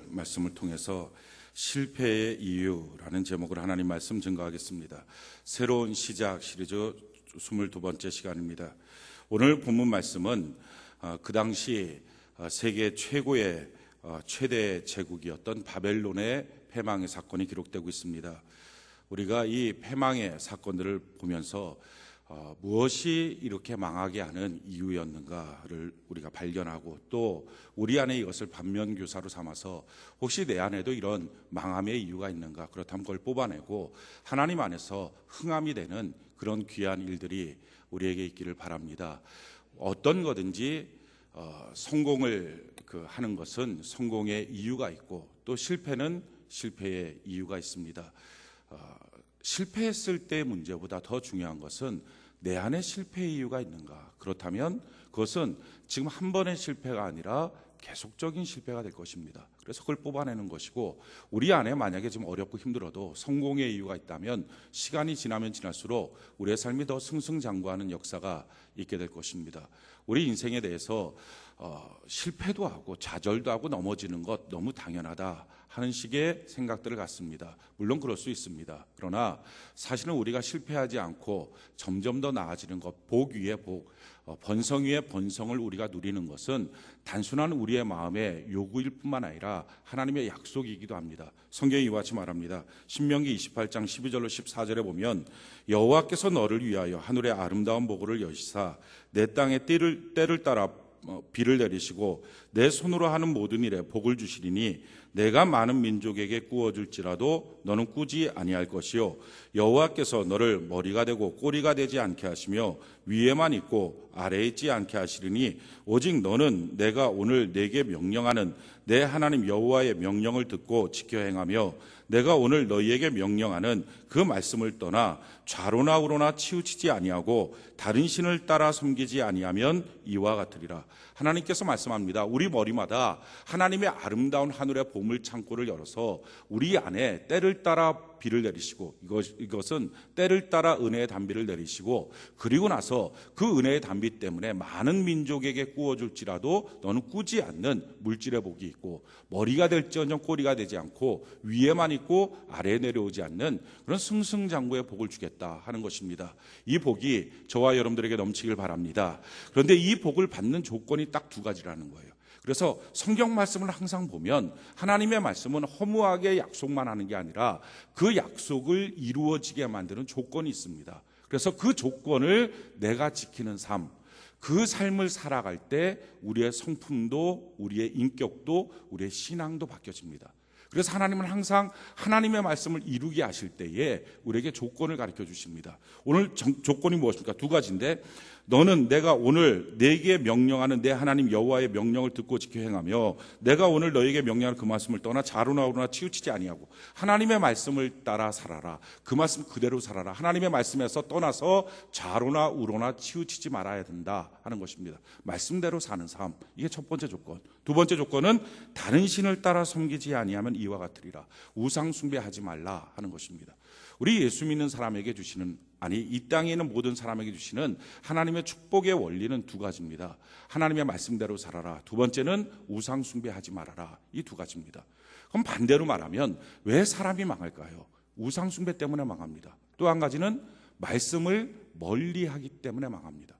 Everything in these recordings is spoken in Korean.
말씀을 통해서 실패의 이유라는 제목으로 하나님 말씀 증거하겠습니다. 새로운 시작 시리즈 22번째 시간입니다. 오늘 본문 말씀은 그 당시 세계 최고의 최대 제국이었던 바벨론의 패망의 사건이 기록되고 있습니다. 우리가 이 패망의 사건들을 보면서 무엇이 이렇게 망하게 하는 이유였는가를 우리가 발견하고 또 우리 안에 이것을 반면교사로 삼아서 혹시 내 안에도 이런 망함의 이유가 있는가, 그렇다면 그걸 뽑아내고 하나님 안에서 흥함이 되는 그런 귀한 일들이 우리에게 있기를 바랍니다. 어떤 거든지 성공을 하는 것은 성공의 이유가 있고 또 실패는 실패의 이유가 있습니다. 실패했을 때의 문제보다 더 중요한 것은 내 안에 실패의 이유가 있는가. 그렇다면 그것은 지금 한 번의 실패가 아니라 계속적인 실패가 될 것입니다. 그래서 그걸 뽑아내는 것이고, 우리 안에 만약에 좀 어렵고 힘들어도 성공의 이유가 있다면 시간이 지나면 지날수록 우리의 삶이 더 승승장구하는 역사가 있게 될 것입니다. 우리 인생에 대해서 실패도 하고 좌절도 하고 넘어지는 것 너무 당연하다 하는 식의 생각들을 갖습니다. 물론 그럴 수 있습니다. 그러나 사실은 우리가 실패하지 않고 점점 더 나아지는 것, 복 위에 복, 번성 위에 번성을 우리가 누리는 것은 단순한 우리의 마음의 요구일 뿐만 아니라 하나님의 약속이기도 합니다. 성경이 이와 같이 말합니다. 신명기 28장 12절로 14절에 보면 여호와께서 너를 위하여 하늘의 아름다운 보고를 여시사 내 땅에 때를 따라 비를 내리시고 내 손으로 하는 모든 일에 복을 주시리니 내가 많은 민족에게 꾸어줄지라도 너는 꾸지 아니할 것이요 여호와께서 너를 머리가 되고 꼬리가 되지 않게 하시며 위에만 있고 아래에 있지 않게 하시리니 오직 너는 내가 오늘 내게 명령하는 내 하나님 여호와의 명령을 듣고 지켜 행하며 내가 오늘 너희에게 명령하는 그 말씀을 떠나 좌로나 우로나 치우치지 아니하고 다른 신을 따라 섬기지 아니하면 이와 같으리라. 하나님께서 말씀합니다. 우리 머리마다 하나님의 아름다운 하늘의 보물 창고를 열어서 우리 안에 때를 따라 비를 내리시고, 이것은 때를 따라 은혜의 단비를 내리시고, 그리고 나서 그 은혜의 단비 때문에 많은 민족에게 꾸어줄지라도 너는 꾸지 않는 물질의 복이 있고, 머리가 될지언정 꼬리가 되지 않고 위에만 있고 아래에 내려오지 않는 그런 승승장구의 복을 주겠다 하는 것입니다. 이 복이 저와 여러분들에게 넘치길 바랍니다. 그런데 이 복을 받는 조건이 딱 두 가지라는 거예요. 그래서 성경 말씀을 항상 보면 하나님의 말씀은 허무하게 약속만 하는 게 아니라 그 약속을 이루어지게 만드는 조건이 있습니다. 그래서 그 조건을 내가 지키는 삶, 그 삶을 살아갈 때 우리의 성품도 우리의 인격도 우리의 신앙도 바뀌어집니다. 그래서 하나님은 항상 하나님의 말씀을 이루게 하실 때에 우리에게 조건을 가르쳐 주십니다. 오늘 조건이 무엇입니까? 두 가지인데, 너는 내가 오늘 내게 명령하는 내 하나님 여호와의 명령을 듣고 지켜 행하며 내가 오늘 너에게 명령하는 그 말씀을 떠나 좌로나 우로나 치우치지 아니하고 하나님의 말씀을 따라 살아라. 그 말씀 그대로 살아라. 하나님의 말씀에서 떠나서 좌로나 우로나 치우치지 말아야 된다 하는 것입니다. 말씀대로 사는 삶, 이게 첫 번째 조건. 두 번째 조건은 다른 신을 따라 섬기지 아니하면 이와 같으리라. 우상 숭배하지 말라 하는 것입니다. 우리 예수 믿는 사람에게 주시는, 아니 이 땅에 있는 모든 사람에게 주시는 하나님의 축복의 원리는 두 가지입니다. 하나님의 말씀대로 살아라. 두 번째는 우상 숭배하지 말아라. 이 두 가지입니다. 그럼 반대로 말하면 왜 사람이 망할까요? 우상 숭배 때문에 망합니다. 또 한 가지는 말씀을 멀리하기 때문에 망합니다.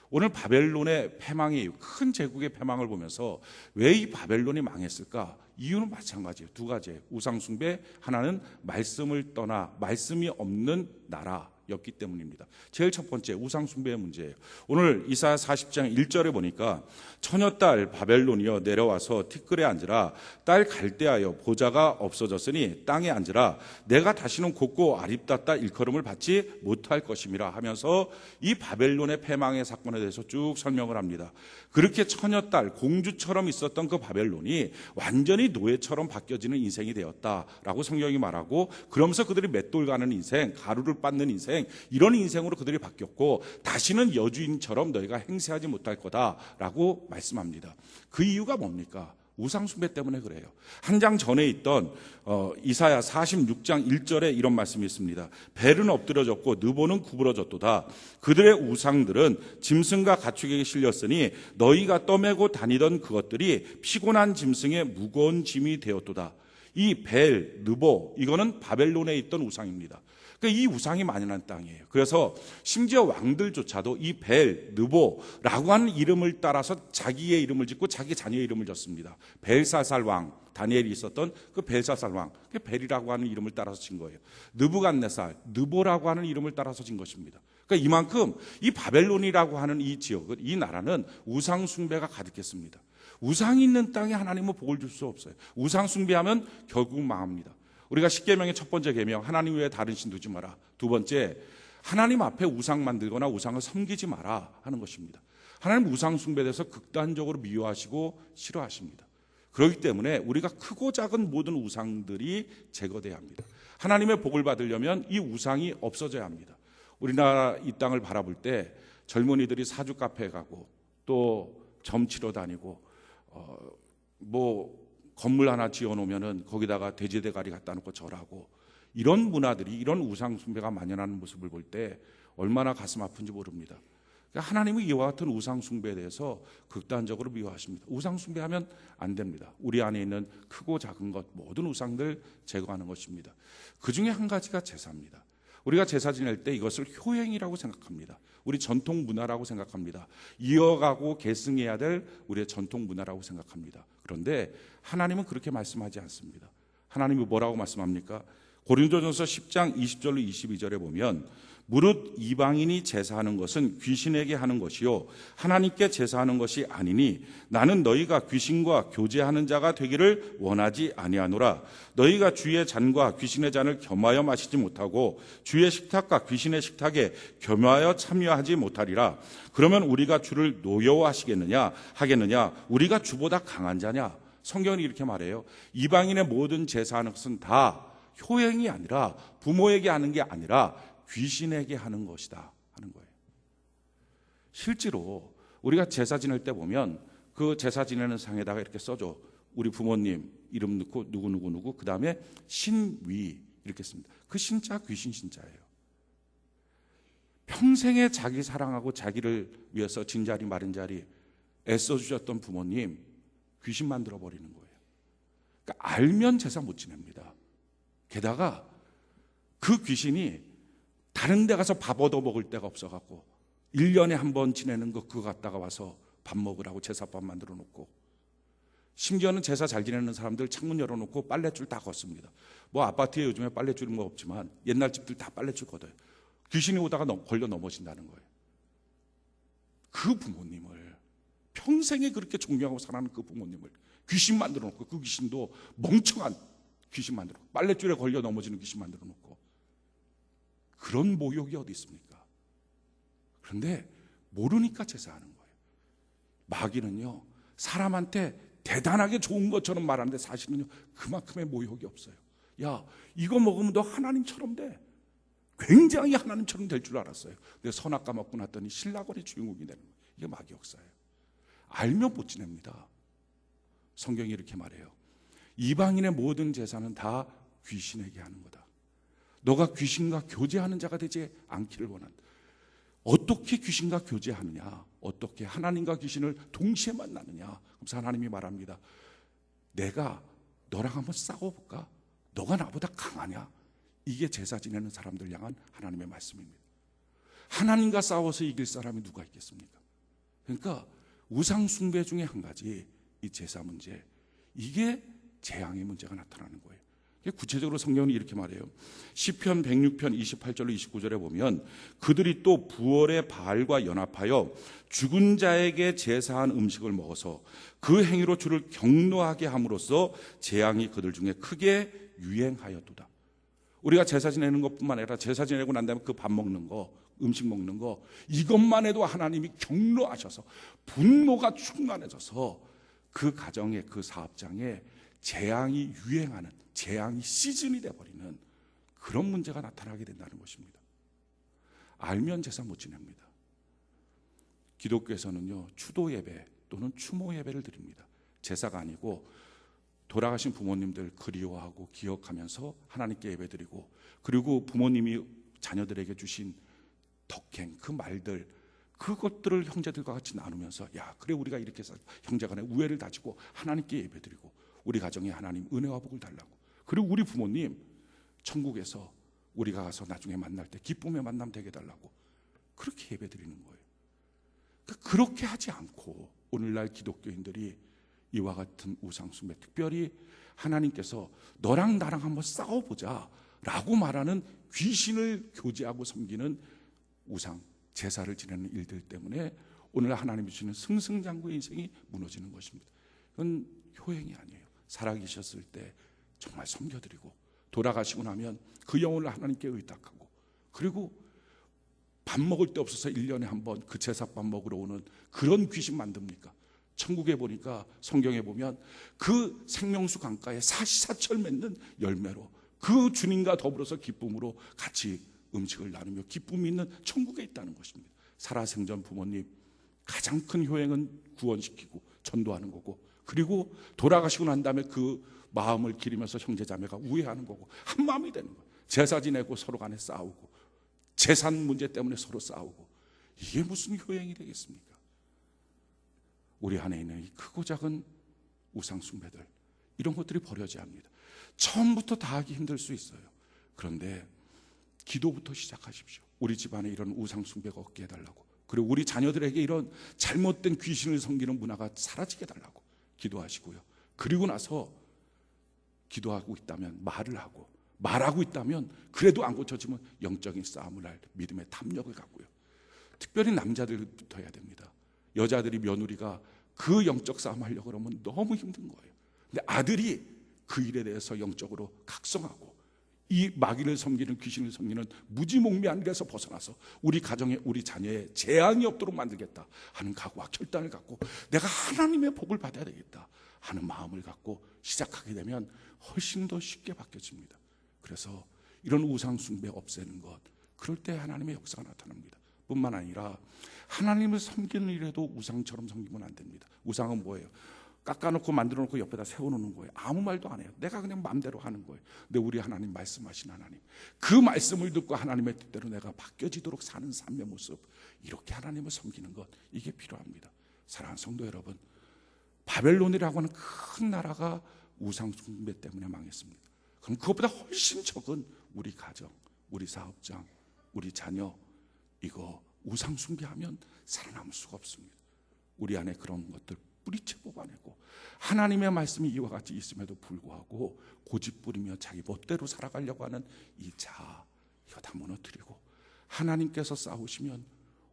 오늘 바벨론의 패망의 이유, 큰 제국의 패망을 보면서 왜 이 바벨론이 망했을까? 이유는 마찬가지예요. 두 가지예요. 우상 숭배, 하나는 말씀을 떠나 말씀이 없는 나라였기 때문입니다. 제일 첫 번째 우상 숭배의 문제예요. 오늘 이사야 40장 1절에 보니까 처녀딸 바벨론이여 내려와서 티끌에 앉으라. 딸 갈대하여 보좌가 없어졌으니 땅에 앉으라. 내가 다시는 곱고 아립답다 일컬음을 받지 못할 것임이라 하면서 이 바벨론의 패망의 사건에 대해서 쭉 설명을 합니다. 그렇게 처녀딸 공주처럼 있었던 그 바벨론이 완전히 노예처럼 바뀌어지는 인생이 되었다라고 성경이 말하고, 그러면서 그들이 맷돌 가는 인생, 가루를 빻는 인생, 이런 인생으로 그들이 바뀌었고 다시는 여주인처럼 너희가 행세하지 못할 거다라고 말씀합니다. 그 이유가 뭡니까? 우상숭배 때문에 그래요. 한 장 전에 있던 이사야 46장 1절에 이런 말씀이 있습니다. 벨은 엎드려졌고 느보는 구부러졌도다. 그들의 우상들은 짐승과 가축에게 실렸으니 너희가 떠매고 다니던 그것들이 피곤한 짐승의 무거운 짐이 되었도다. 이 벨, 느보, 이거는 바벨론에 있던 우상입니다. 그러니까 이 우상이 만연한 땅이에요. 그래서 심지어 왕들조차도 이 벨, 느보라고 하는 이름을 따라서 자기의 이름을 짓고 자기 자녀의 이름을 졌습니다. 벨사살 왕, 다니엘이 있었던 그 벨사살 왕, 그 벨이라고 하는 이름을 따라서 진 거예요. 느부갓네살, 느보라고 하는 이름을 따라서 진 것입니다. 그러니까 이만큼 이 바벨론이라고 하는 이 지역은, 이 나라는 우상 숭배가 가득했습니다. 우상이 있는 땅에 하나님은 복을 줄 수 없어요. 우상 숭배하면 결국 망합니다. 우리가 십계명의 첫 번째 계명, 하나님 외에 다른 신 두지 마라. 두 번째, 하나님 앞에 우상 만들거나 우상을 섬기지 마라 하는 것입니다. 하나님 우상 숭배에 대해서 극단적으로 미워하시고 싫어하십니다. 그렇기 때문에 우리가 크고 작은 모든 우상들이 제거돼야 합니다. 하나님의 복을 받으려면 이 우상이 없어져야 합니다. 우리나라 이 땅을 바라볼 때 젊은이들이 사주 카페에 가고 또 점치러 다니고 건물 하나 지어놓으면은 거기다가 돼지 대가리 갖다 놓고 절하고, 이런 문화들이, 이런 우상 숭배가 만연하는 모습을 볼 때 얼마나 가슴 아픈지 모릅니다. 그러니까 하나님은 이와 같은 우상 숭배에 대해서 극단적으로 미워하십니다. 우상 숭배하면 안 됩니다. 우리 안에 있는 크고 작은 것 모든 우상들 제거하는 것입니다. 그 중에 한 가지가 제사입니다. 우리가 제사 지낼 때 이것을 효행이라고 생각합니다. 우리 전통 문화라고 생각합니다. 이어가고 계승해야 될 우리의 전통 문화라고 생각합니다. 그런데 하나님은 그렇게 말씀하지 않습니다. 하나님이 뭐라고 말씀합니까? 고린도전서 10장 20절로 22절에 보면 무릇 이방인이 제사하는 것은 귀신에게 하는 것이요 하나님께 제사하는 것이 아니니 나는 너희가 귀신과 교제하는 자가 되기를 원하지 아니하노라. 너희가 주의 잔과 귀신의 잔을 겸하여 마시지 못하고 주의 식탁과 귀신의 식탁에 겸하여 참여하지 못하리라. 그러면 우리가 주를 노여워하시겠느냐 하겠느냐? 우리가 주보다 강한 자냐? 성경은 이렇게 말해요. 이방인의 모든 제사하는 것은 다 효행이 아니라, 부모에게 하는 게 아니라 귀신에게 하는 것이다 하는 거예요. 실제로 우리가 제사 지낼 때 보면 그 제사 지내는 상에다가 이렇게 써줘. 우리 부모님 이름 넣고 누구 그 다음에 신위 이렇게 씁니다. 그 신자 귀신 신자예요. 평생에 자기 사랑하고 자기를 위해서 진자리 마른 자리 애써주셨던 부모님 귀신 만들어 버리는 거예요. 그러니까 알면 제사 못 지냅니다. 게다가 그 귀신이 다른 데 가서 밥 얻어 먹을 데가 없어갖고 1년에 한 번 지내는 거 그거 갖다가 와서 밥 먹으라고 제사밥 만들어 놓고, 심지어는 제사 잘 지내는 사람들 창문 열어놓고 빨랫줄 다 걷습니다. 뭐 아파트에 요즘에 빨랫줄은 뭐 없지만 옛날 집들 다 빨랫줄 걷어요. 귀신이 오다가 걸려 넘어진다는 거예요. 그 부모님을, 평생에 그렇게 존경하고 사랑하는 그 부모님을 귀신 만들어 놓고, 그 귀신도 멍청한 귀신 만들어 놓고, 빨랫줄에 걸려 넘어지는 귀신 만들어 놓고, 그런 모욕이 어디 있습니까? 그런데 모르니까 제사하는 거예요. 마귀는요, 사람한테 대단하게 좋은 것처럼 말하는데 사실은요 그만큼의 모욕이 없어요. 야, 이거 먹으면 너 하나님처럼 돼. 굉장히 하나님처럼 될 줄 알았어요. 근데 선악과 먹고 났더니 신라거리 주인공이 되는 거예요. 이게 마귀 역사예요. 알면 못 지냅니다. 성경이 이렇게 말해요. 이방인의 모든 제사는 다 귀신에게 하는 거다. 너가 귀신과 교제하는 자가 되지 않기를 원한다. 어떻게 귀신과 교제하느냐? 어떻게 하나님과 귀신을 동시에 만나느냐? 그래서 하나님이 말합니다. 내가 너랑 한번 싸워볼까? 너가 나보다 강하냐? 이게 제사 지내는 사람들 향한 하나님의 말씀입니다. 하나님과 싸워서 이길 사람이 누가 있겠습니까? 그러니까 우상 숭배 중에 한 가지, 이 제사 문제, 이게 재앙의 문제가 나타나는 거예요. 구체적으로 성경은 이렇게 말해요. 시편 106편 28절로 29절에 보면 그들이 또 부월의 바알과 연합하여 죽은 자에게 제사한 음식을 먹어서 그 행위로 주를 경노하게 함으로써 재앙이 그들 중에 크게 유행하였도다. 우리가 제사 지내는 것뿐만 아니라 제사 지내고 난 다음에 그 밥 먹는 거, 음식 먹는 거, 이것만 해도 하나님이 경노하셔서 분노가 충만해져서 그 가정에, 그 사업장에 재앙이 유행하는, 재앙이 시즌이 돼버리는 그런 문제가 나타나게 된다는 것입니다. 알면 제사 못 지냅니다. 기독교에서는요, 추도 예배 또는 추모 예배를 드립니다. 제사가 아니고 돌아가신 부모님들 그리워하고 기억하면서 하나님께 예배드리고, 그리고 부모님이 자녀들에게 주신 덕행, 그 말들, 그것들을 형제들과 같이 나누면서, 야 그래 우리가 이렇게 해서 형제간에 우애를 다지고 하나님께 예배드리고, 우리 가정에 하나님 은혜와 복을 달라고, 그리고 우리 부모님 천국에서 우리가 가서 나중에 만날 때 기쁨의 만남 되게 달라고, 그렇게 예배드리는 거예요. 그러니까 그렇게 하지 않고 오늘날 기독교인들이 이와 같은 우상숭배, 특별히 하나님께서 너랑 나랑 한번 싸워보자 라고 말하는 귀신을 교제하고 섬기는 우상 제사를 지내는 일들 때문에 오늘 하나님이 주시는 승승장구의 인생이 무너지는 것입니다. 이건 효행이 아니에요. 살아계셨을 때 정말 섬겨드리고, 돌아가시고 나면 그 영혼을 하나님께 의탁하고, 그리고 밥 먹을 데 없어서 1년에 한 번 그 제사밥 먹으러 오는 그런 귀신 만듭니까? 천국에 보니까, 성경에 보면 그 생명수 강가에 사시사철 맺는 열매로 그 주님과 더불어서 기쁨으로 같이 음식을 나누며 기쁨이 있는 천국에 있다는 것입니다. 살아생전 부모님 가장 큰 효행은 구원시키고 전도하는 거고, 그리고 돌아가시고 난 다음에 그 마음을 기리면서 형제자매가 우애하는 거고, 한 마음이 되는 거예요. 제사 지내고 서로 간에 싸우고, 재산 문제 때문에 서로 싸우고, 이게 무슨 효행이 되겠습니까? 우리 안에 있는 이 크고 작은 우상숭배들, 이런 것들이 버려져야 합니다. 처음부터 다 하기 힘들 수 있어요. 그런데 기도부터 시작하십시오. 우리 집안에 이런 우상숭배가 없게 해달라고, 그리고 우리 자녀들에게 이런 잘못된 귀신을 섬기는 문화가 사라지게 해달라고 기도하시고요. 그리고 나서 기도하고 있다면 말하고 있다면 그래도 안 고쳐지면 영적인 싸움을 할 믿음의 탐욕을 갖고요. 특별히 남자들부터 해야 됩니다. 여자들이 며느리가 그 영적 싸움 하려고 그러면 너무 힘든 거예요. 근데 아들이 그 일에 대해서 영적으로 각성하고, 이 마귀를 섬기는, 귀신을 섬기는 무지몽매한 일에서 벗어나서 우리 가정에, 우리 자녀에 재앙이 없도록 만들겠다 하는 각오와 결단을 갖고, 내가 하나님의 복을 받아야 되겠다 하는 마음을 갖고 시작하게 되면 훨씬 더 쉽게 바뀌어집니다. 그래서 이런 우상숭배 없애는 것, 그럴 때 하나님의 역사가 나타납니다. 뿐만 아니라 하나님을 섬기는 일에도 우상처럼 섬기면 안 됩니다. 우상은 뭐예요? 깎아놓고 만들어놓고 옆에다 세워놓는 거예요. 아무 말도 안 해요. 내가 그냥 마음대로 하는 거예요. 근데 우리 하나님, 말씀하신 하나님, 그 말씀을 듣고 하나님의 뜻대로 내가 바뀌어지도록 사는 삶의 모습, 이렇게 하나님을 섬기는 것, 이게 필요합니다. 사랑하는 성도 여러분, 바벨론이라고 하는 큰 나라가 우상숭배 때문에 망했습니다. 그럼 그것보다 훨씬 적은 우리 가정, 우리 사업장, 우리 자녀, 이거 우상숭배하면 살아남을 수가 없습니다. 우리 안에 그런 것들 뿌리채 뽑아내고, 하나님의 말씀이 이와 같이 있음에도 불구하고 고집부리며 자기 멋대로 살아가려고 하는 이 자아, 이거 다 무너뜨리고, 하나님께서 싸우시면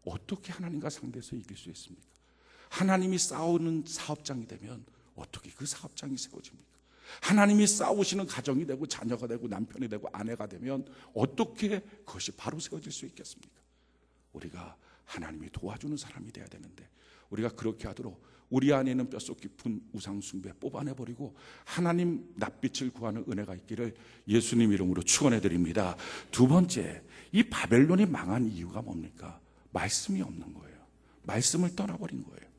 어떻게 하나님과 상대해서 이길 수 있습니까? 하나님이 싸우는 사업장이 되면 어떻게 그 사업장이 세워집니까? 하나님이 싸우시는 가정이 되고 자녀가 되고 남편이 되고 아내가 되면 어떻게 그것이 바로 세워질 수 있겠습니까? 우리가 하나님이 도와주는 사람이 돼야 되는데, 우리가 그렇게 하도록 우리 안에 있는 뼛속 깊은 우상숭배 뽑아내버리고 하나님 낯빛을 구하는 은혜가 있기를 예수님 이름으로 축원해 드립니다. 두 번째, 이 바벨론이 망한 이유가 뭡니까? 말씀이 없는 거예요. 말씀을 떠나버린 거예요.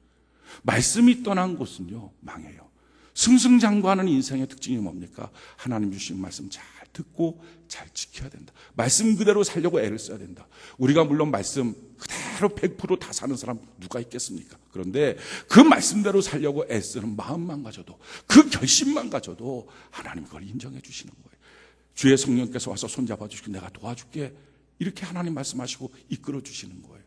말씀이 떠난 곳은요, 망해요. 승승장구하는 인생의 특징이 뭡니까? 하나님 주신 말씀 잘 듣고 잘 지켜야 된다. 말씀 그대로 살려고 애를 써야 된다. 우리가 물론 말씀 그대로 100% 다 사는 사람 누가 있겠습니까? 그런데 그 말씀대로 살려고 애쓰는 마음만 가져도, 그 결심만 가져도 하나님 그걸 인정해 주시는 거예요. 주의 성령께서 와서 손잡아 주시고 내가 도와줄게, 이렇게 하나님 말씀하시고 이끌어 주시는 거예요.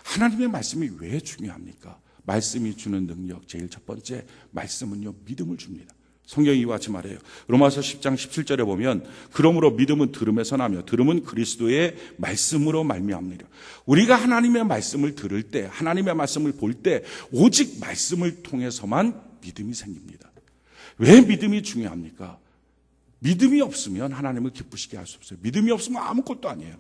하나님의 말씀이 왜 중요합니까? 말씀이 주는 능력, 제일 첫 번째, 말씀은요, 믿음을 줍니다. 성경이 이와 같이 말해요. 로마서 10장 17절에 보면, 그러므로 믿음은 들음에서 나며 들음은 그리스도의 말씀으로 말미암느니라. 우리가 하나님의 말씀을 들을 때, 하나님의 말씀을 볼 때 오직 말씀을 통해서만 믿음이 생깁니다. 왜 믿음이 중요합니까? 믿음이 없으면 하나님을 기쁘시게 할 수 없어요. 믿음이 없으면 아무것도 아니에요.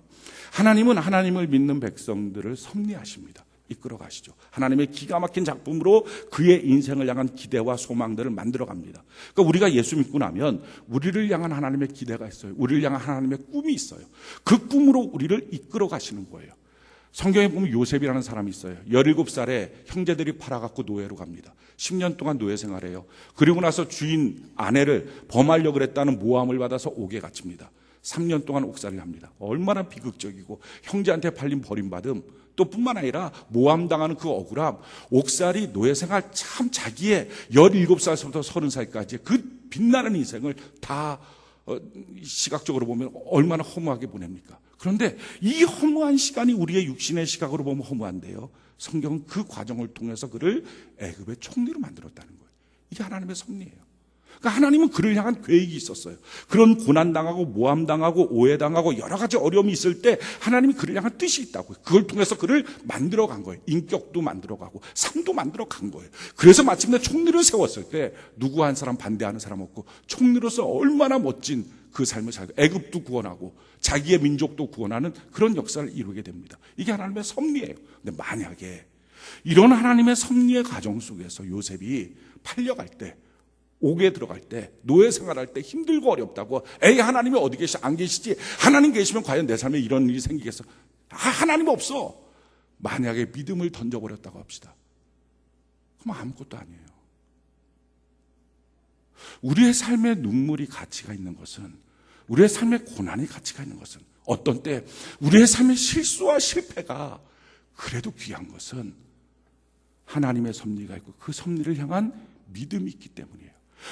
하나님은 하나님을 믿는 백성들을 섭리하십니다. 이끌어 가시죠. 하나님의 기가 막힌 작품으로 그의 인생을 향한 기대와 소망들을 만들어 갑니다. 그러니까 우리가 예수 믿고 나면 우리를 향한 하나님의 기대가 있어요. 우리를 향한 하나님의 꿈이 있어요. 그 꿈으로 우리를 이끌어 가시는 거예요. 성경에 보면 요셉이라는 사람이 있어요. 17살에 형제들이 팔아갖고 노예로 갑니다. 10년 동안 노예 생활해요. 그리고 나서 주인 아내를 범하려고 그랬다는 모함을 받아서 옥에 갇힙니다. 3년 동안 옥살이를 합니다. 얼마나 비극적이고 형제한테 팔린 버림받음, 또 뿐만 아니라 모함당하는 그 억울함, 옥살이 노예 생활 참 자기의 17살부터 30살까지 그 빛나는 인생을 다 시각적으로 보면 얼마나 허무하게 보냅니까? 그런데 이 허무한 시간이 우리의 육신의 시각으로 보면 허무한데요, 성경은 그 과정을 통해서 그를 애굽의 총리로 만들었다는 거예요. 이게 하나님의 섭리예요. 그러니까 하나님은 그를 향한 계획이 있었어요. 그런 고난당하고 모함당하고 오해당하고 여러 가지 어려움이 있을 때 하나님이 그를 향한 뜻이 있다고요. 그걸 통해서 그를 만들어간 거예요. 인격도 만들어가고 삶도 만들어간 거예요. 그래서 마침내 총리를 세웠을 때 누구 한 사람 반대하는 사람 없고 총리로서 얼마나 멋진 그 삶을 살고 애굽도 구원하고 자기의 민족도 구원하는 그런 역사를 이루게 됩니다. 이게 하나님의 섭리예요. 근데 만약에 이런 하나님의 섭리의 과정 속에서 요셉이 팔려갈 때, 옥에 들어갈 때, 노예 생활할 때 힘들고 어렵다고, 에이 하나님이 어디 계시 안 계시지? 하나님 계시면 과연 내 삶에 이런 일이 생기겠어? 하나님 없어. 만약에 믿음을 던져버렸다고 합시다. 그럼 아무것도 아니에요. 우리의 삶에 눈물이 가치가 있는 것은, 우리의 삶에 고난이 가치가 있는 것은, 어떤 때 우리의 삶의 실수와 실패가 그래도 귀한 것은 하나님의 섭리가 있고 그 섭리를 향한 믿음이 있기 때문이에요.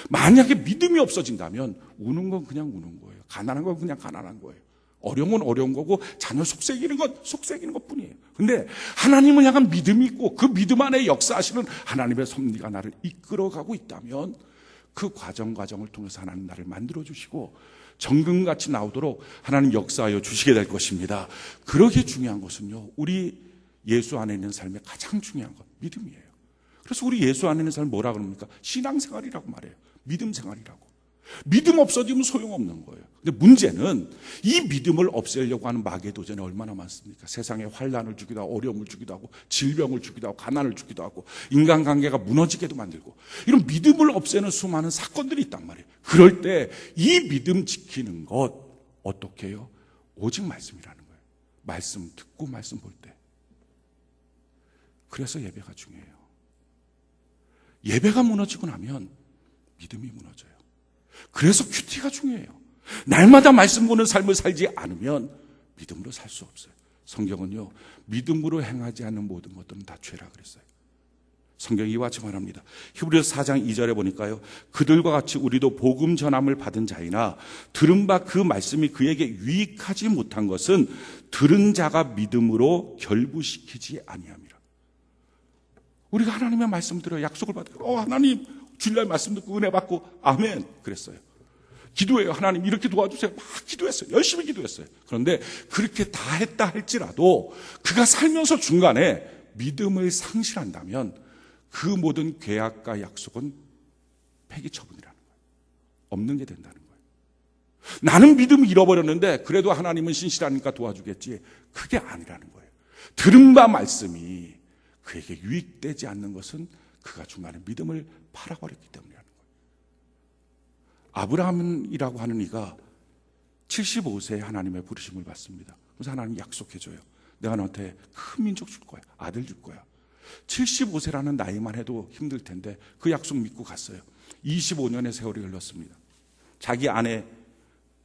만약에 믿음이 없어진다면 우는 건 그냥 우는 거예요. 가난한 건 그냥 가난한 거예요. 어려운 건 어려운 거고 자녀 속삭이는 건 속삭이는 것뿐이에요. 근데 하나님을 향한 믿음이 있고 그 믿음 안에 역사하시는 하나님의 섭리가 나를 이끌어가고 있다면 그 과정을 통해서 하나님 나를 만들어주시고 정금같이 나오도록 하나님 역사하여 주시게 될 것입니다. 그렇게 중요한 것은요, 우리 예수 안에 있는 삶의 가장 중요한 것, 믿음이에요. 그래서 우리 예수 안에 있는 삶을 뭐라 그럽니까? 신앙생활이라고 말해요. 믿음생활이라고. 믿음 없어지면 소용없는 거예요. 근데 문제는 이 믿음을 없애려고 하는 마귀의 도전이 얼마나 많습니까? 세상에 환난을 주기도 하고 어려움을 주기도 하고 질병을 주기도 하고 가난을 주기도 하고 인간관계가 무너지게도 만들고 이런 믿음을 없애는 수많은 사건들이 있단 말이에요. 그럴 때 이 믿음 지키는 것 어떻게 해요? 오직 말씀이라는 거예요. 말씀 듣고 말씀 볼 때. 그래서 예배가 중요해요. 예배가 무너지고 나면 믿음이 무너져요. 그래서 큐티가 중요해요. 날마다 말씀 보는 삶을 살지 않으면 믿음으로 살 수 없어요. 성경은요, 믿음으로 행하지 않는 모든 것들은 다 죄라 그랬어요. 성경이 이와 같이 말합니다. 히브리서 4장 2절에 보니까요, 그들과 같이 우리도 복음 전함을 받은 자이나 들은 바 그 말씀이 그에게 유익하지 못한 것은 들은 자가 믿음으로 결부시키지 아니함이라. 우리가 하나님의 말씀 들어요. 약속을 받아요. 하나님 주일날 말씀 듣고 은혜 받고 아멘 그랬어요. 기도해요. 하나님 이렇게 도와주세요. 막 기도했어요. 열심히 기도했어요. 그런데 그렇게 다 했다 할지라도 그가 살면서 중간에 믿음을 상실한다면 그 모든 계약과 약속은 폐기 처분이라는 거예요. 없는 게 된다는 거예요. 나는 믿음을 잃어버렸는데 그래도 하나님은 신실하니까 도와주겠지. 그게 아니라는 거예요. 들은 바 말씀이 그에게 유익되지 않는 것은 그가 중간에 믿음을 팔아버렸기 때문이라는 거예요. 아브라함이라고 하는 이가 75세에 하나님의 부르심을 받습니다. 그래서 하나님 약속해줘요. 내가 너한테 큰 민족 줄 거야. 아들 줄 거야. 75세라는 나이만 해도 힘들 텐데 그 약속 믿고 갔어요. 25년의 세월이 흘렀습니다. 자기 아내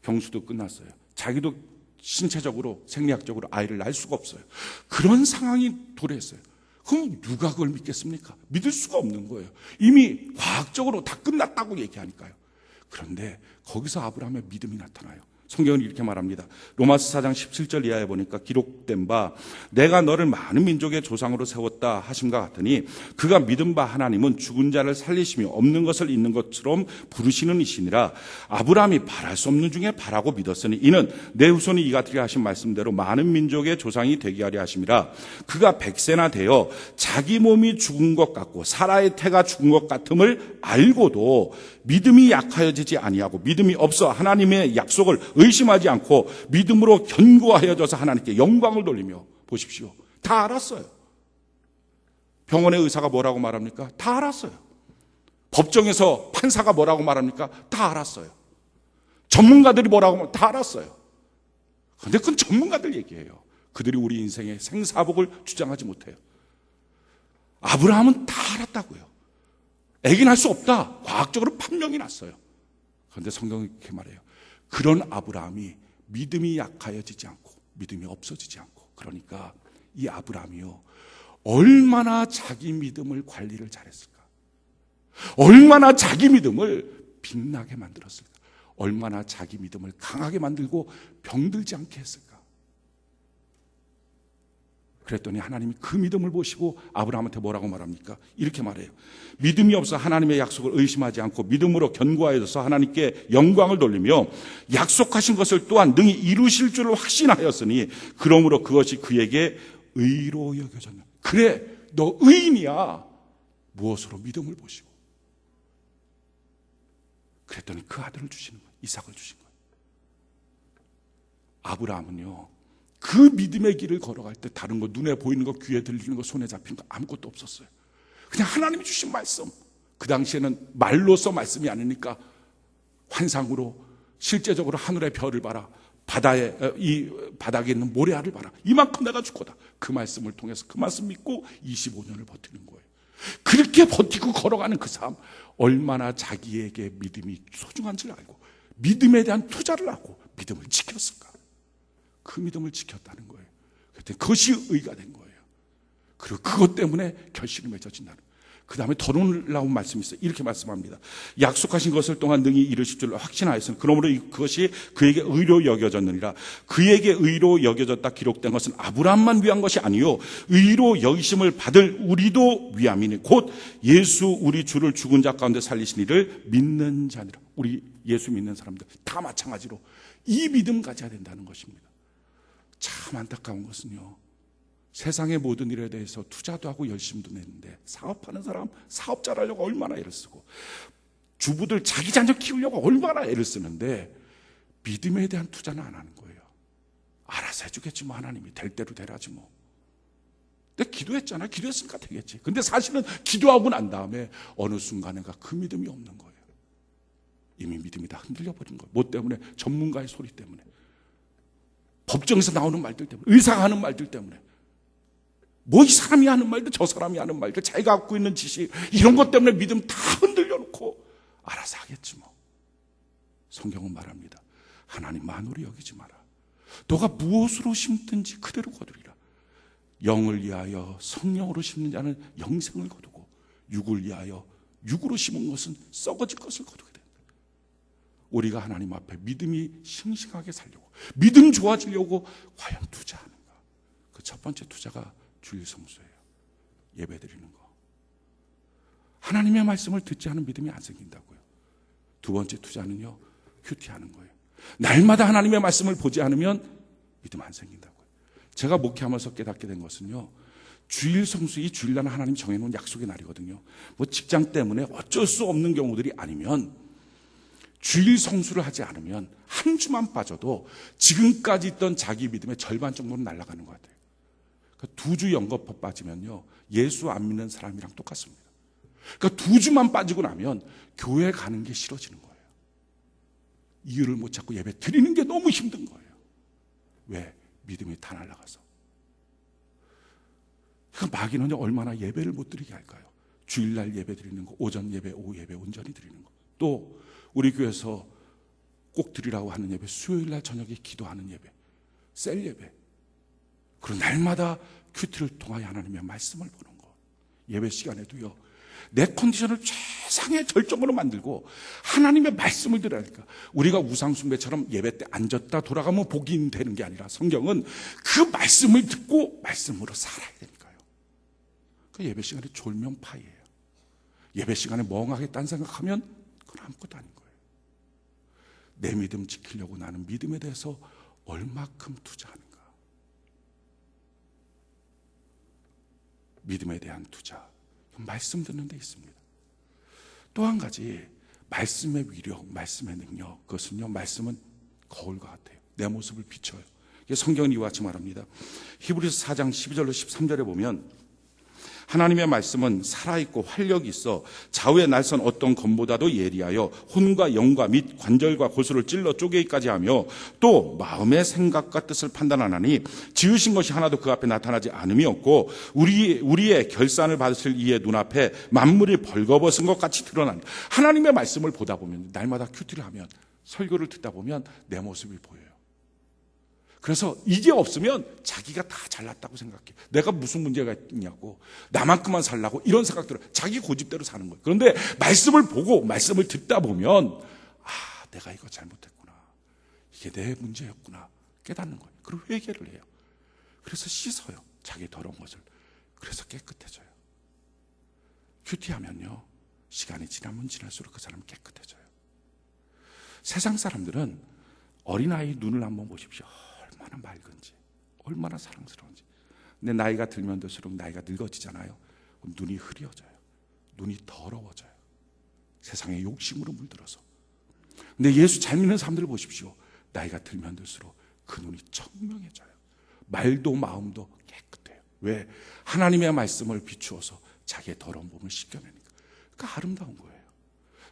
병수도 끝났어요. 자기도 신체적으로 생리학적으로 아이를 낳을 수가 없어요. 그런 상황이 도래했어요. 그럼 누가 그걸 믿겠습니까? 믿을 수가 없는 거예요. 이미 과학적으로 다 끝났다고 얘기하니까요. 그런데 거기서 아브라함의 믿음이 나타나요. 성경은 이렇게 말합니다. 로마서 4장 17절 이하에 보니까 기록된 바 내가 너를 많은 민족의 조상으로 세웠다 하심과 같으니 그가 믿은 바 하나님은 죽은 자를 살리시며 없는 것을 있는 것처럼 부르시는 이시니라. 아브라함이 바랄 수 없는 중에 바라고 믿었으니 이는 내 후손이 이같이 하신 말씀대로 많은 민족의 조상이 되게 하려 하심이라. 그가 100세나 되어 자기 몸이 죽은 것 같고 사라의 태가 죽은 것 같음을 알고도 믿음이 약하여지지 아니하고 믿음이 없어 하나님의 약속을 의심하지 않고 믿음으로 견고하여져서 하나님께 영광을 돌리며. 보십시오. 다 알았어요. 병원의 의사가 뭐라고 말합니까? 다 알았어요. 법정에서 판사가 뭐라고 말합니까? 다 알았어요. 전문가들이 뭐라고 말합니까? 다 알았어요. 그런데 그건 전문가들 얘기예요. 그들이 우리 인생의 생사복을 주장하지 못해요. 아브라함은 다 알았다고요. 애긴할 수 없다. 과학적으로 판명이 났어요. 그런데 성경이 이렇게 말해요. 그런 아브라함이 믿음이 약하여지지 않고 믿음이 없어지지 않고, 그러니까 이 아브라함이요, 얼마나 자기 믿음을 관리를 잘했을까, 얼마나 자기 믿음을 빛나게 만들었을까, 얼마나 자기 믿음을 강하게 만들고 병들지 않게 했을까. 그랬더니 하나님이 그 믿음을 보시고 아브라함한테 뭐라고 말합니까? 이렇게 말해요. 믿음이 없어 하나님의 약속을 의심하지 않고 믿음으로 견고하여져서 하나님께 영광을 돌리며 약속하신 것을 또한 능히 이루실 줄을 확신하였으니 그러므로 그것이 그에게 의로 여겨졌네. 그래, 너 의인이야. 무엇으로? 믿음을 보시고. 그랬더니 그 아들을 주시는 거예요. 이삭을 주신 거예요. 아브라함은요, 그 믿음의 길을 걸어갈 때 다른 거, 눈에 보이는 거, 귀에 들리는 거, 손에 잡히는 거 아무것도 없었어요. 그냥 하나님이 주신 말씀. 그 당시에는 말로써 말씀이 아니니까 환상으로, 실제적으로 하늘의 별을 봐라, 이 바닥에 있는 모래알을 봐라, 이만큼 내가 줄 거다. 그 말씀을 통해서 그 말씀 믿고 25년을 버티는 거예요. 그렇게 버티고 걸어가는 그 삶, 얼마나 자기에게 믿음이 소중한 줄 알고 믿음에 대한 투자를 하고 믿음을 지켰을까. 그 믿음을 지켰다는 거예요. 그것이 의가 된 거예요. 그리고 그것 때문에 결실이 맺어진다는 거예요. 그 다음에 더 놀라운 말씀이 있어요. 이렇게 말씀합니다. 약속하신 것을 또한 능히 이루실 줄로 확신하였으니 그러므로 그것이 그에게 의로 여겨졌느니라. 그에게 의로 여겨졌다 기록된 것은 아브라함만 위한 것이 아니요 의로 여기심을 받을 우리도 위함이니 곧 예수 우리 주를 죽은 자 가운데 살리신 이를 믿는 자니라. 우리 예수 믿는 사람들 다 마찬가지로 이 믿음 가져야 된다는 것입니다. 참 안타까운 것은요, 세상의 모든 일에 대해서 투자도 하고 열심도 내는데 사업하는 사람, 사업 잘하려고 얼마나 애를 쓰고, 주부들 자기 자녀 키우려고 얼마나 애를 쓰는데 믿음에 대한 투자는 안 하는 거예요. 알아서 해주겠지 뭐, 하나님이 될 대로 되라지 뭐. 내가 기도했잖아, 기도했으니까 되겠지. 근데 사실은 기도하고 난 다음에 어느 순간에가 그 믿음이 없는 거예요. 이미 믿음이 다 흔들려 버린 거예요. 뭐 때문에? 전문가의 소리 때문에, 법정에서 나오는 말들 때문에, 의사가 하는 말들 때문에, 뭐 이 사람이 하는 말들, 저 사람이 하는 말들, 자기가 갖고 있는 지식, 이런 것 때문에 믿음 다 흔들려 놓고 알아서 하겠지 뭐. 성경은 말합니다. 하나님 만으로 여기지 마라. 너가 무엇으로 심든지 그대로 거두리라. 영을 위하여 성령으로 심는 자는 영생을 거두고 육을 위하여 육으로 심은 것은 썩어질 것을 거두게 된다. 우리가 하나님 앞에 믿음이 싱싱하게 살려고, 믿음 좋아지려고 과연 투자하는가? 그 첫 번째 투자가 주일 성수예요. 예배 드리는 거. 하나님의 말씀을 듣지 않은 믿음이 안 생긴다고요. 두 번째 투자는요, 큐티하는 거예요. 날마다 하나님의 말씀을 보지 않으면 믿음 안 생긴다고요. 제가 목회하면서 깨닫게 된 것은요, 주일 성수, 이 주일날은 하나님 정해놓은 약속의 날이거든요. 뭐 직장 때문에 어쩔 수 없는 경우들이 아니면, 주일 성수를 하지 않으면 한 주만 빠져도 지금까지 있던 자기 믿음의 절반 정도는 날아가는 것 같아요. 그러니까 2주 연거푸 빠지면요, 예수 안 믿는 사람이랑 똑같습니다. 그러니까 2주만 빠지고 나면 교회 가는 게 싫어지는 거예요. 이유를 못 찾고 예배 드리는 게 너무 힘든 거예요. 왜? 믿음이 다 날아가서. 그러니까 마귀는요, 얼마나 예배를 못 드리게 할까요? 주일날 예배 드리는 거, 오전 예배, 오후 예배 온전히 드리는 거. 또 우리 교회에서 꼭 드리라고 하는 예배, 수요일날 저녁에 기도하는 예배, 셀 예배. 그리고 날마다 큐티를 통하여 하나님의 말씀을 보는 거. 예배 시간에도요, 내 컨디션을 최상의 절정으로 만들고 하나님의 말씀을 들으니까, 우리가 우상숭배처럼 예배 때 앉았다 돌아가면 복이 되는 게 아니라 성경은 그 말씀을 듣고 말씀으로 살아야 되니까요. 그 예배 시간에 졸면파이예요. 예배 시간에 멍하게 딴 생각하면 그건 아무것도 아닌 거예요. 내 믿음 지키려고 나는 믿음에 대해서 얼마큼 투자하는가. 믿음에 대한 투자, 말씀 듣는 데 있습니다. 또 한 가지, 말씀의 위력, 말씀의 능력, 그것은요, 말씀은 거울과 같아요. 내 모습을 비춰요. 성경은 이와 같이 말합니다. 히브리서 4장 12절로 13절에 보면 하나님의 말씀은 살아있고 활력이 있어 좌우에 날선 어떤 검보다도 예리하여 혼과 영과 및 관절과 고수를 찔러 쪼개기까지 하며 또 마음의 생각과 뜻을 판단하나니 지으신 것이 하나도 그 앞에 나타나지 않음이 없고 우리의 결산을 받으실 이의 눈앞에 만물이 벌거벗은 것 같이 드러난다. 하나님의 말씀을 보다 보면, 날마다 큐티를 하면, 설교를 듣다 보면 내 모습이 보여요. 그래서 이게 없으면 자기가 다 잘났다고 생각해. 내가 무슨 문제가 있냐고, 나만큼만 살라고, 이런 생각 들어요. 자기 고집대로 사는 거예요. 그런데 말씀을 보고 말씀을 듣다 보면 내가 이거 잘못했구나, 이게 내 문제였구나 깨닫는 거예요. 그리고 회개를 해요. 그래서 씻어요, 자기 더러운 것을. 그래서 깨끗해져요. 큐티하면요, 시간이 지나면 지날수록 그 사람은 깨끗해져요. 세상 사람들은 어린아이 눈을 한번 보십시오. 얼마나 맑은지, 얼마나 사랑스러운지. 근데 나이가 들면 들수록 나이가 늙어지잖아요. 그럼 눈이 흐려져요. 눈이 더러워져요. 세상의 욕심으로 물들어서. 근데 예수 잘 믿는 사람들을 보십시오. 나이가 들면 들수록 그 눈이 청명해져요. 말도 마음도 깨끗해요. 왜? 하나님의 말씀을 비추어서 자기의 더러운 몸을 씻겨내니까. 그러니까 아름다운 거예요.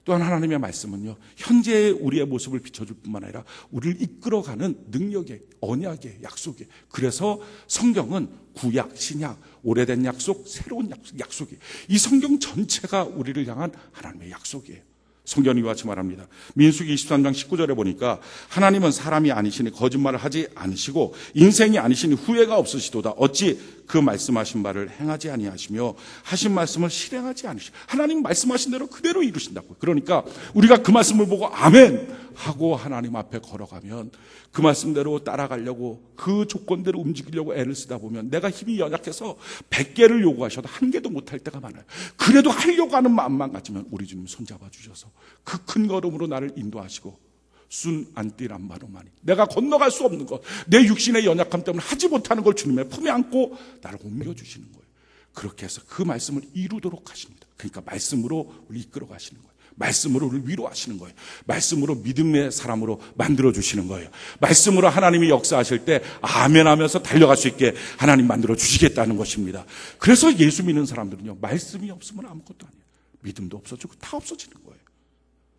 또한 하나님의 말씀은요, 현재의 우리의 모습을 비춰줄 뿐만 아니라 우리를 이끌어가는 능력의, 언약의, 약속의. 그래서 성경은 구약, 신약, 오래된 약속, 새로운 약속이, 이 성경 전체가 우리를 향한 하나님의 약속이에요. 성경이 이와 같이 말합니다. 민수기 23장 19절에 보니까 하나님은 사람이 아니시니 거짓말을 하지 않으시고 인생이 아니시니 후회가 없으시도다. 어찌 그 말씀하신 바를 행하지 아니하시며 하신 말씀을 실행하지 않으시고, 하나님 말씀하신 대로 그대로 이루신다고요. 그러니까 우리가 그 말씀을 보고 아멘 하고 하나님 앞에 걸어가면 그 말씀대로 따라가려고, 그 조건대로 움직이려고 애를 쓰다 보면 내가 힘이 연약해서 100개를 요구하셔도 1개도 못할 때가 많아요. 그래도 하려고 하는 마음만 가지면 우리 주님 손잡아 주셔서 그 큰 걸음으로 나를 인도하시고, 순 안띠란마로만이, 내가 건너갈 수 없는 것, 내 육신의 연약함 때문에 하지 못하는 걸 주님의 품에 안고 나를 옮겨주시는 거예요. 그렇게 해서 그 말씀을 이루도록 하십니다. 그러니까 말씀으로 우리 이끌어 가시는 거예요. 말씀으로 우리를 위로하시는 거예요. 말씀으로 믿음의 사람으로 만들어주시는 거예요. 말씀으로 하나님이 역사하실 때 아멘 하면서 달려갈 수 있게 하나님 만들어주시겠다는 것입니다. 그래서 예수 믿는 사람들은요, 말씀이 없으면 아무것도 아니에요. 믿음도 없어지고 다 없어지는 거예요.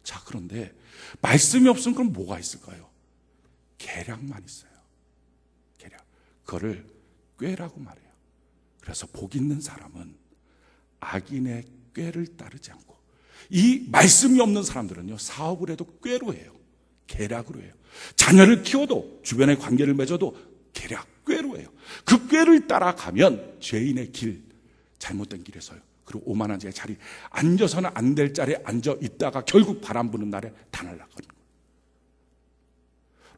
자, 그런데 말씀이 없으면 그럼 뭐가 있을까요? 계략만 있어요. 계략. 그거를 꾀라고 말해요. 그래서 복 있는 사람은 악인의 꾀를 따르지 않고, 이 말씀이 없는 사람들은요, 사업을 해도 꾀로 해요. 계략으로 해요. 자녀를 키워도, 주변의 관계를 맺어도 계략, 꾀로 해요. 그 꾀를 따라가면 죄인의 길, 잘못된 길에 서요. 그리고 오만한 자의 자리, 앉아서는 안 될 자리에 앉아 있다가 결국 바람 부는 날에 다 날아가는 거예요.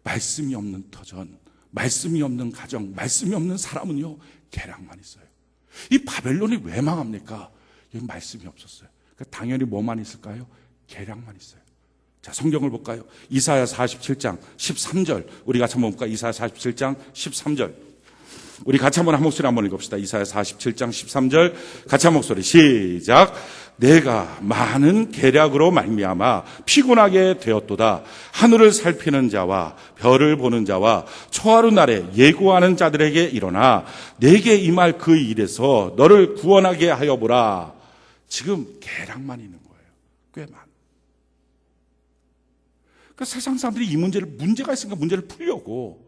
말씀이 없는 터전, 말씀이 없는 가정, 말씀이 없는 사람은요, 계략만 있어요. 이 바벨론이 왜 망합니까? 여기 말씀이 없었어요. 그러니까 당연히 뭐만 있을까요? 계략만 있어요. 자, 성경을 볼까요? 이사야 47장 13절. 우리 같이 한번 볼까요? 이사야 47장 13절. 우리 같이 한번 한 목소리 한번 읽읍시다. 이사야 47장 13절. 같이 한 목소리 시작. 내가 많은 계략으로 말미암아 피곤하게 되었도다. 하늘을 살피는 자와 별을 보는 자와 초하루 날에 예고하는 자들에게 일어나 내게 임할 그 일에서 너를 구원하게 하여 보라. 지금 계략만 있는 거예요. 꽤만. 그러니까 세상 사람들이 이 문제가 있으니까 문제를 풀려고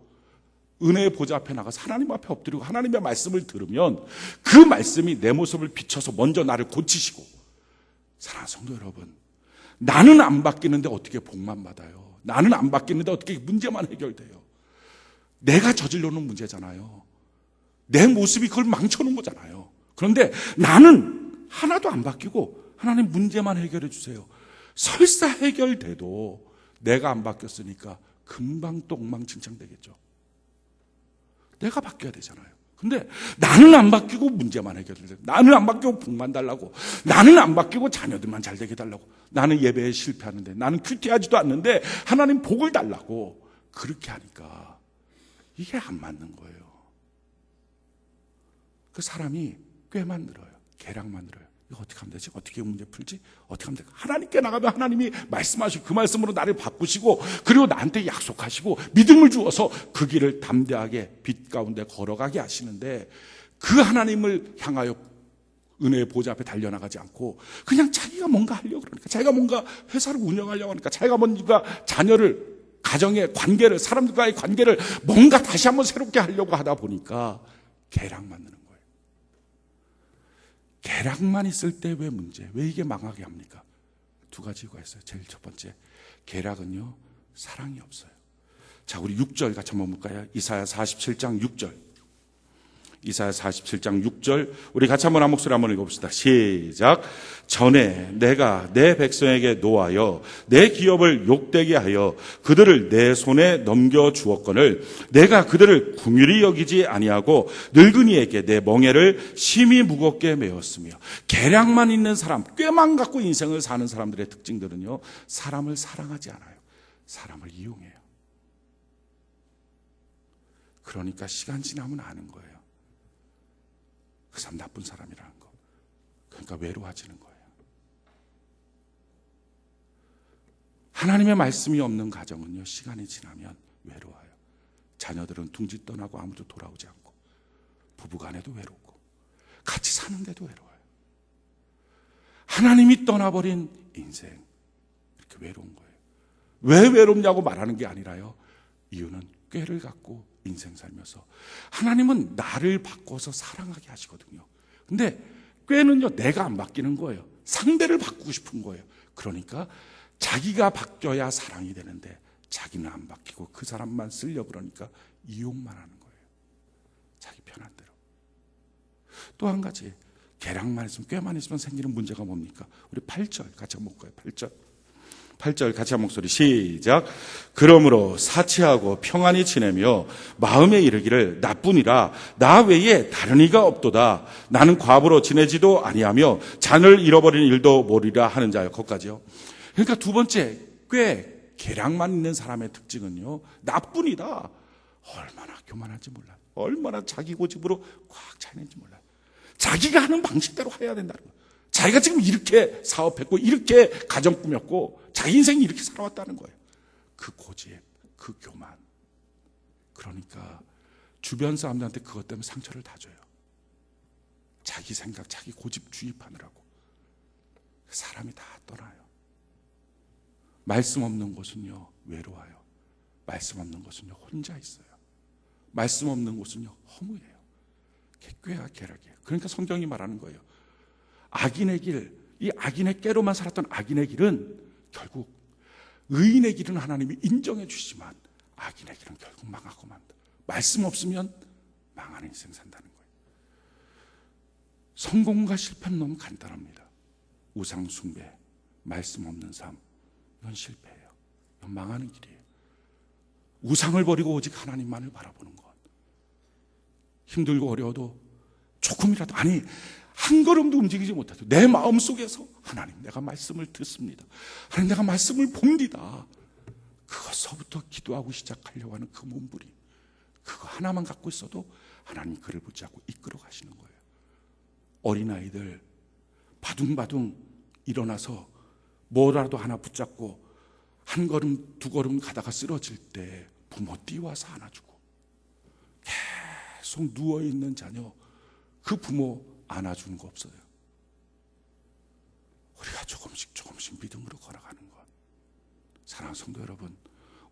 은혜의 보좌 앞에 나가서 하나님 앞에 엎드리고 하나님의 말씀을 들으면 그 말씀이 내 모습을 비춰서 먼저 나를 고치시고, 사랑하는 성도 여러분, 나는 안 바뀌는데 어떻게 복만 받아요? 나는 안 바뀌는데 어떻게 문제만 해결돼요? 내가 저질러 놓은 문제잖아요. 내 모습이 그걸 망쳐놓은 거잖아요. 그런데 나는 하나도 안 바뀌고 하나님 문제만 해결해 주세요. 설사 해결돼도 내가 안 바뀌었으니까 금방 또 엉망진창되겠죠. 내가 바뀌어야 되잖아요. 근데 나는 안 바뀌고 문제만 해결해. 나는 안 바뀌고 복만 달라고. 나는 안 바뀌고 자녀들만 잘 되게 달라고. 나는 예배에 실패하는데, 나는 큐티하지도 않는데 하나님 복을 달라고. 그렇게 하니까 이게 안 맞는 거예요. 그 사람이 꾀만 늘어요. 계략만 늘어요. 이거 어떻게 하면 되지? 어떻게 문제 풀지? 어떻게 하면 될까? 하나님께 나가면 하나님이 말씀하시고 그 말씀으로 나를 바꾸시고, 그리고 나한테 약속하시고 믿음을 주어서 그 길을 담대하게 빛 가운데 걸어가게 하시는데, 그 하나님을 향하여 은혜의 보좌 앞에 달려나가지 않고 그냥 자기가 뭔가 하려고 그러니까, 자기가 뭔가 회사를 운영하려고 하니까, 자기가 뭔가 자녀를, 가정의 관계를, 사람들과의 관계를 뭔가 다시 한번 새롭게 하려고 하다 보니까 계략만 드는 거예요. 계략만 있을 때 왜 문제, 왜 이게 망하게 합니까? 두 가지가 있어요. 제일 첫 번째, 계략은요, 사랑이 없어요. 자, 우리 6절 같이 한번 볼까요? 이사야 47장 6절. 이사야 47장 6절, 우리 같이 한번 한 목소리 한번 읽어봅시다. 시작. 전에 내가 내 백성에게 노하여 내 기업을 욕되게 하여 그들을 내 손에 넘겨주었거늘 내가 그들을 긍휼히 여기지 아니하고 늙은이에게 내 멍에를 심히 무겁게 메었으며. 계략만 있는 사람, 꾀만 갖고 인생을 사는 사람들의 특징들은요, 사람을 사랑하지 않아요. 사람을 이용해요. 그러니까 시간 지나면 아는 거예요. 그 사람 나쁜 사람이라는 거. 그러니까 외로워지는 거예요. 하나님의 말씀이 없는 가정은요, 시간이 지나면 외로워요. 자녀들은 둥지 떠나고 아무도 돌아오지 않고, 부부간에도 외롭고, 같이 사는데도 외로워요. 하나님이 떠나버린 인생, 이렇게 외로운 거예요. 왜 외롭냐고 말하는 게 아니라요, 이유는 꾀를 갖고 인생 살면서 하나님은 나를 바꿔서 사랑하게 하시거든요. 근데 꾀는요, 내가 안 바뀌는 거예요. 상대를 바꾸고 싶은 거예요. 그러니까 자기가 바뀌어야 사랑이 되는데 자기는 안 바뀌고 그 사람만 쓰려고 그러니까 이용만 하는 거예요. 자기 편한 대로. 또 한 가지, 계략만 있으면, 꾀만 있으면 생기는 문제가 뭡니까? 우리 8절 같이 한번 볼까요? 8절 같이 한 목소리 시작. 그러므로 사치하고 평안히 지내며 마음에 이르기를 나뿐이라 나 외에 다른 이가 없도다. 나는 과부로 지내지도 아니하며 자녀를 잃어버리는 일도 모리라 하는 자요. 거기까지요. 그러니까 두 번째, 꽤 계략만 있는 사람의 특징은요, 나뿐이다. 얼마나 교만한지 몰라요. 얼마나 자기 고집으로 꽉 차있는지 몰라요. 자기가 하는 방식대로 해야 된다는 거예요. 자기가 지금 이렇게 사업했고 이렇게 가정 꾸몄고 자기 인생이 이렇게 살아왔다는 거예요. 그 고집, 그 교만. 그러니까 주변 사람들한테 그것 때문에 상처를 다 줘요. 자기 생각, 자기 고집 주입하느라고. 사람이 다 떠나요. 말씀 없는 곳은요, 외로워요. 말씀 없는 곳은요, 혼자 있어요. 말씀 없는 곳은요, 허무해요. 꾀와 계략이에요. 그러니까 성경이 말하는 거예요. 악인의 길, 이 악인의 꾀로만 살았던 악인의 길은 결국, 의인의 길은 하나님이 인정해 주시지만 악인의 길은 결국 망하고 만다. 말씀 없으면 망하는 인생 산다는 거예요. 성공과 실패는 너무 간단합니다. 우상 숭배, 말씀 없는 삶, 이건 실패예요. 이건 망하는 길이에요. 우상을 버리고 오직 하나님만을 바라보는 것. 힘들고 어려워도 조금이라도, 아니 한 걸음도 움직이지 못해도 내 마음속에서 하나님, 내가 말씀을 듣습니다. 하나님, 내가 말씀을 봅니다. 그것서부터 기도하고 시작하려고 하는 그 몸부림, 그거 하나만 갖고 있어도 하나님 그를 붙잡고 이끌어 가시는 거예요. 어린아이들 바둥바둥 일어나서 뭐라도 하나 붙잡고 한 걸음 두 걸음 가다가 쓰러질 때 부모 뛰어와서 안아주고, 계속 누워있는 자녀 그 부모 안아주는 거 없어요. 우리가 조금씩 믿음으로 걸어가는 것. 사랑하는 성도 여러분,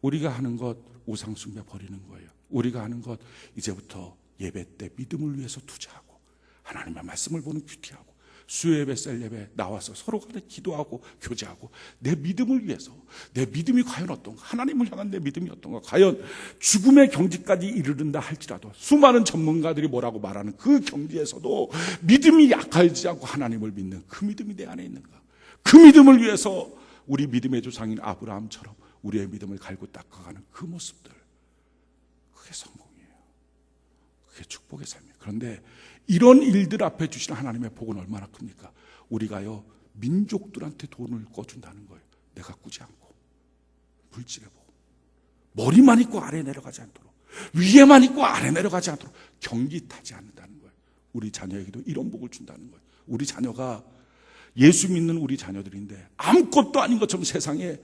우리가 하는 것 우상 숭배 버리는 거예요. 우리가 하는 것 이제부터 예배 때 믿음을 위해서 투자하고, 하나님의 말씀을 보는 큐티하고, 수요예배, 셀예배 나와서 서로 간에 기도하고 교제하고, 내 믿음을 위해서, 내 믿음이 과연 어떤가, 하나님을 향한 내 믿음이 어떤가, 과연 죽음의 경지까지 이르른다 할지라도, 수많은 전문가들이 뭐라고 말하는 그 경지에서도 믿음이 약하지 않고 하나님을 믿는 그 믿음이 내 안에 있는가, 그 믿음을 위해서 우리 믿음의 조상인 아브라함처럼 우리의 믿음을 갈고 닦아가는 그 모습들, 그게 성공이에요. 그게 축복의 삶이에요. 그런데 이런 일들 앞에 주신 하나님의 복은 얼마나 큽니까? 우리가요, 민족들한테 돈을 꿔준다는 거예요. 내가 꾸지 않고, 물질해보고, 머리만 있고 아래 내려가지 않도록, 위에만 있고 아래 내려가지 않도록 경기 타지 않는다는 거예요. 우리 자녀에게도 이런 복을 준다는 거예요. 우리 자녀가 예수 믿는 우리 자녀들인데 아무것도 아닌 것처럼 세상에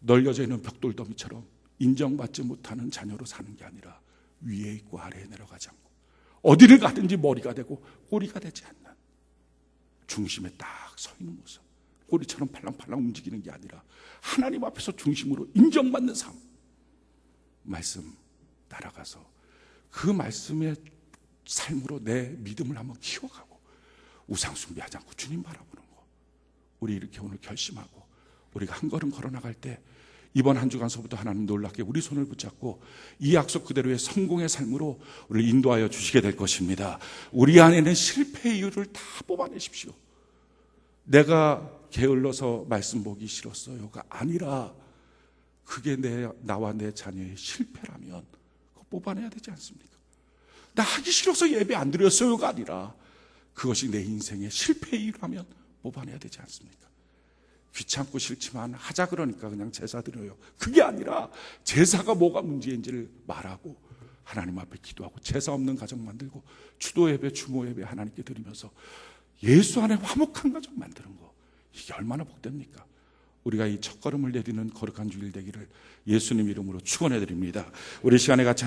널려져 있는 벽돌더미처럼 인정받지 못하는 자녀로 사는 게 아니라 위에 있고 아래에 내려가지 않고 어디를 가든지 머리가 되고 꼬리가 되지 않는 중심에 딱 서 있는 모습, 꼬리처럼 팔랑팔랑 움직이는 게 아니라 하나님 앞에서 중심으로 인정받는 삶, 말씀 따라가서 그 말씀의 삶으로 내 믿음을 한번 키워가고 우상 숭배하지 않고 주님 바라보는 거, 우리 이렇게 오늘 결심하고 우리가 한 걸음 걸어나갈 때 이번 한 주간서부터 하나님 놀랍게 우리 손을 붙잡고 이 약속 그대로의 성공의 삶으로 우리를 인도하여 주시게 될 것입니다. 우리 안에는 실패의 이유를 다 뽑아내십시오. 내가 게을러서 말씀 보기 싫었어요가 아니라 그게 나와 내 자녀의 실패라면 그거 뽑아내야 되지 않습니까? 나 하기 싫어서 예배 안 드렸어요가 아니라 그것이 내 인생의 실패의 이유라면 뽑아내야 되지 않습니까? 귀찮고 싫지만 하자 그러니까 그냥 제사 드려요. 그게 아니라 제사가 뭐가 문제인지를 말하고 하나님 앞에 기도하고 제사 없는 가정 만들고 추도 예배, 주모 예배 하나님께 드리면서 예수 안에 화목한 가정 만드는 거, 이게 얼마나 복됩니까? 우리가 이 첫걸음을 내디는 거룩한 주일 되기를 예수님 이름으로 축원해 드립니다. 우리 시간에 같이